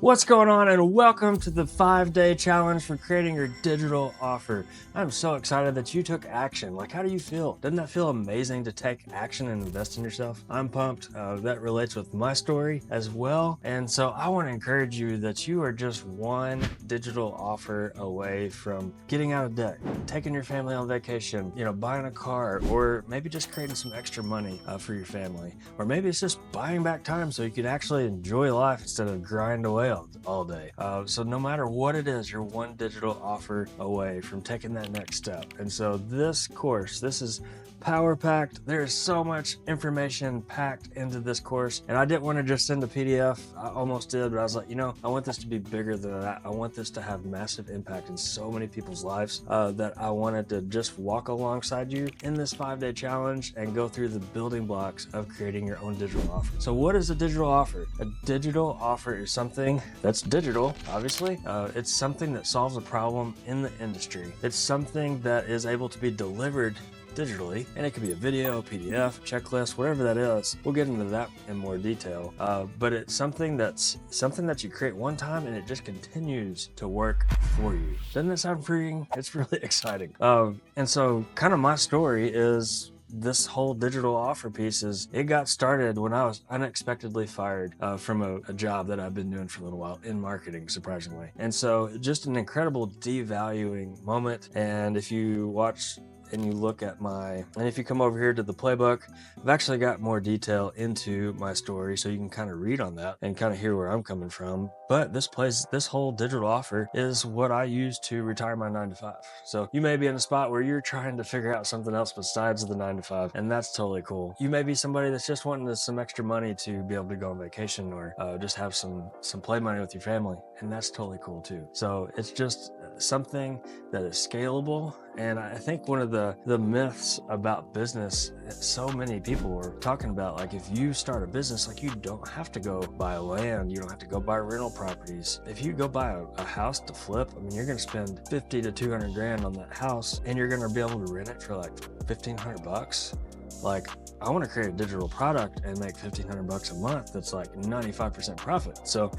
What's going on, and welcome to the 5-day challenge for creating your digital offer. I'm so excited that you took action. Like, how do you feel? Doesn't that feel amazing to take action and invest in yourself? I'm pumped. That relates with my story as well. And so I want to encourage you that you are just one digital offer away from getting out of debt, taking your family on vacation, buying a car, or maybe just creating some extra money for your family. Or maybe it's just buying back time so you can actually enjoy life instead of grind away all day. So no matter what it is, you're one digital offer away from taking that next step. And so this course, this is power packed. There's so much information packed into this course, and I didn't want to just send a PDF. I almost did, but I was like, I want this to be bigger than that. I want this to have massive impact in so many people's lives that I wanted to just walk alongside you in this 5-day challenge and go through the building blocks of creating your own digital offer. So what is a digital offer? A digital offer is something that's digital, obviously. It's something that solves a problem in the industry. It's something that is able to be delivered digitally, and it could be a video, PDF, checklist, whatever that is. We'll get into that in more detail, but it's something that you create one time and it just continues to work for you. Doesn't that sound freeing? It's really exciting. And so kind of my story is this whole digital offer piece it got started when I was unexpectedly fired from a job that I've been doing for a little while in marketing, surprisingly. And so just an incredible devaluing moment. And if you watch and you look at and if you come over here to the playbook, I've actually got more detail into my story so you can kind of read on that and kind of hear where I'm coming from. But this whole digital offer is what I use to retire my 9-to-5. So you may be in a spot where you're trying to figure out something else besides the 9-to-5, and that's totally cool. You may be somebody that's just wanting some extra money to be able to go on vacation or just have some play money with your family, and that's totally cool too. So it's just something that is scalable. And I think one of the myths about business, so many people were talking about, like, if you start a business, like, you don't have to go buy land, you don't have to go buy rental properties. If you go buy a house to flip, I mean, you're gonna spend 50 to 200 grand on that house, and you're gonna be able to rent it for like $1,500. Like, I want to create a digital product and make $1,500 a month. That's like 95% profit. So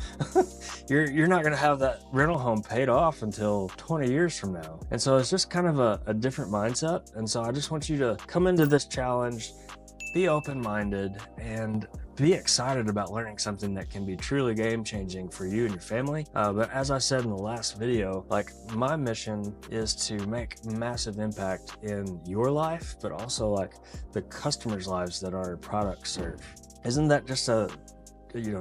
you're not going to have that rental home paid off until 20 years from now. And so it's just kind of a different mindset. And so I just want you to come into this challenge, be open-minded, and be excited about learning something that can be truly game-changing for you and your family. But as I said in the last video, like, my mission is to make massive impact in your life, but also like the customers' lives that our products serve. Isn't that just a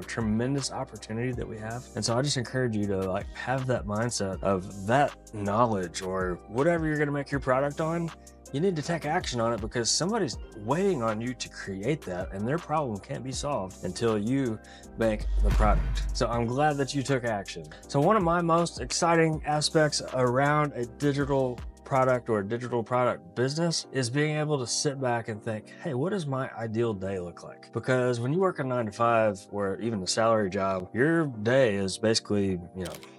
tremendous opportunity that we have? And so I just encourage you to like have that mindset of that knowledge, or whatever you're going to make your product on. You need to take action on it because somebody's waiting on you to create that, and their problem can't be solved until you make the product. So I'm glad that you took action. So one of my most exciting aspects around a digital product or a digital product business is being able to sit back and think, hey, what does my ideal day look like? Because when you work a 9-to-5 or even a salary job, your day is basically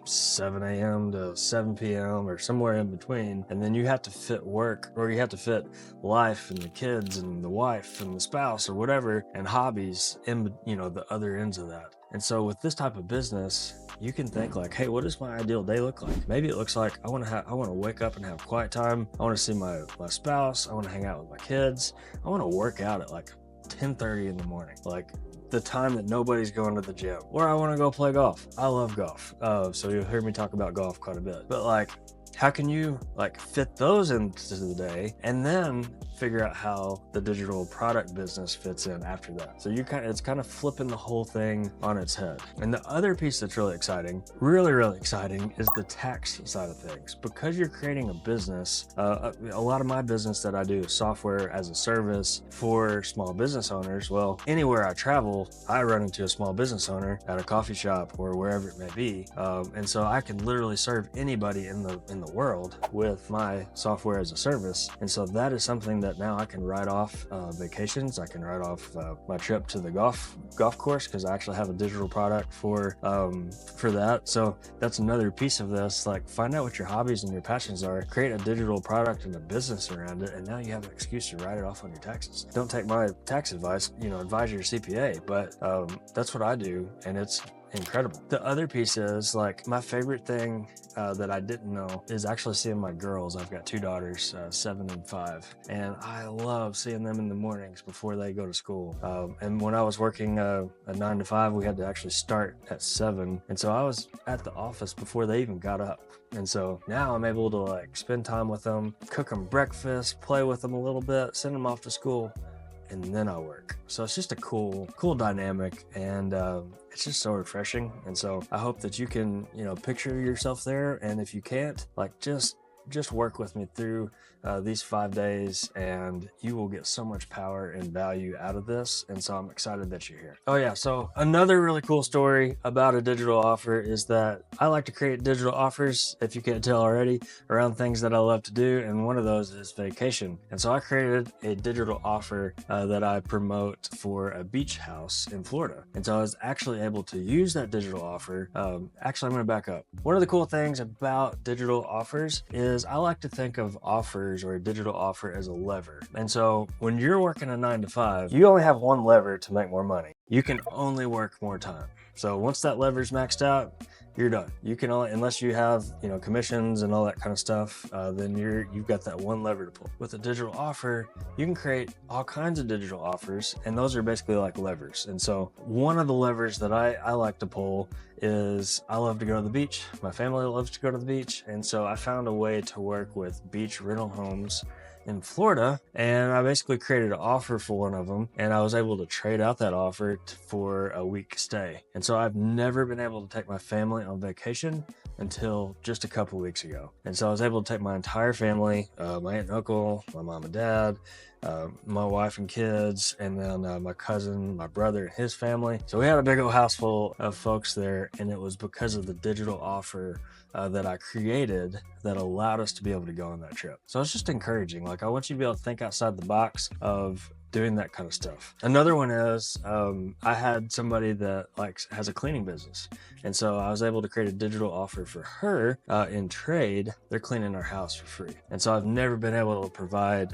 7 a.m. to 7 p.m. or somewhere in between, and then you have to fit work, or you have to fit life and the kids and the wife and the spouse or whatever, and hobbies in the other ends of that. And so with this type of business, you can think like, hey, what does my ideal day look like? Maybe it looks like I want to wake up and have quiet time. I want to see my spouse. I want to hang out with my kids. I want to work out at like 10:30 in the morning, like the time that nobody's going to the gym. Or I want to go play golf. I love golf. So you'll hear me talk about golf quite a bit. But like, how can you like fit those into the day and then figure out how the digital product business fits in after that? So it's kind of flipping the whole thing on its head. And the other piece that's really exciting, really exciting, is the tax side of things. Because you're creating a business, a lot of my business that I do is software as a service for small business owners. Well, anywhere I travel, I run into a small business owner at a coffee shop or wherever it may be. And so I can literally serve anybody in the world with my software as a service. And so that is something that now I can write off vacations. I can write off my trip to the golf course because I actually have a digital product for that. So that's another piece of this. Like, find out what your hobbies and your passions are, create a digital product and a business around it, and now you have an excuse to write it off on your taxes. Don't take my tax advice, advise your CPA, but that's what I do, and it's incredible. The other piece is like my favorite thing that I didn't know is actually seeing my girls. I've got 2 daughters, 7 and 5, and I love seeing them in the mornings before they go to school. And when I was working a 9 to 5, we had to actually start at 7, and so I was at the office before they even got up. And so now I'm able to like spend time with them, cook them breakfast, play with them a little bit, send them off to school, and then I work. So it's just a cool dynamic, and it's just so refreshing. And so I hope that you can, picture yourself there. And if you can't, like just work with me through these 5 days, and you will get so much power and value out of this. And so I'm excited that you're here. Oh yeah, so another really cool story about a digital offer is that I like to create digital offers, if you can't tell already, around things that I love to do, and one of those is vacation. And so I created a digital offer that I promote for a beach house in Florida. And so I was actually able to use that digital offer. Actually, I'm gonna back up. One of the cool things about digital offers is I like to think of offers or a digital offer as a lever. And so when you're working a 9 to 5, you only have one lever to make more money. You can only work more time. So once that lever's maxed out, you're done. You can only, unless you have, commissions and all that kind of stuff, then you've got that one lever to pull. With a digital offer, you can create all kinds of digital offers, and those are basically like levers. And so one of the levers that I like to pull is I love to go to the beach. My family loves to go to the beach. And so I found a way to work with beach rental homes in Florida, and I basically created an offer for one of them, and I was able to trade out that offer for a week stay. And so I've never been able to take my family on vacation until just a couple weeks ago. And so I was able to take my entire family, my aunt and uncle, my mom and dad, my wife and kids, and then my cousin, my brother and his family. So we had a big old house full of folks there, and it was because of the digital offer that I created that allowed us to be able to go on that trip. So it's just encouraging. Like, I want you to be able to think outside the box of doing that kind of stuff. Another one is I had somebody that has a cleaning business, and so I was able to create a digital offer for her. In trade, they're cleaning our house for free. And so I've never been able to provide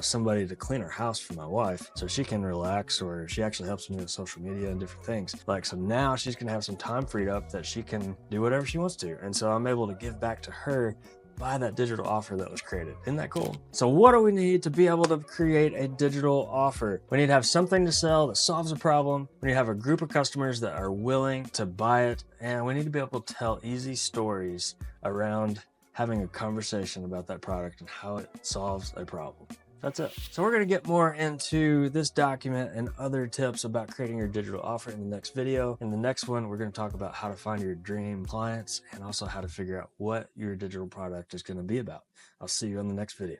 somebody to clean our house for my wife so she can relax, or she actually helps me with social media and different things. So now she's gonna have some time freed up that she can do whatever she wants to, and so I'm able to give back to her by that digital offer that was created. Isn't that cool? So what do we need to be able to create a digital offer? We need to have something to sell that solves a problem. We need to have a group of customers that are willing to buy it. And we need to be able to tell easy stories around having a conversation about that product and how it solves a problem. That's it. So we're going to get more into this document and other tips about creating your digital offer in the next video. In the next one, we're going to talk about how to find your dream clients and also how to figure out what your digital product is going to be about. I'll see you in the next video.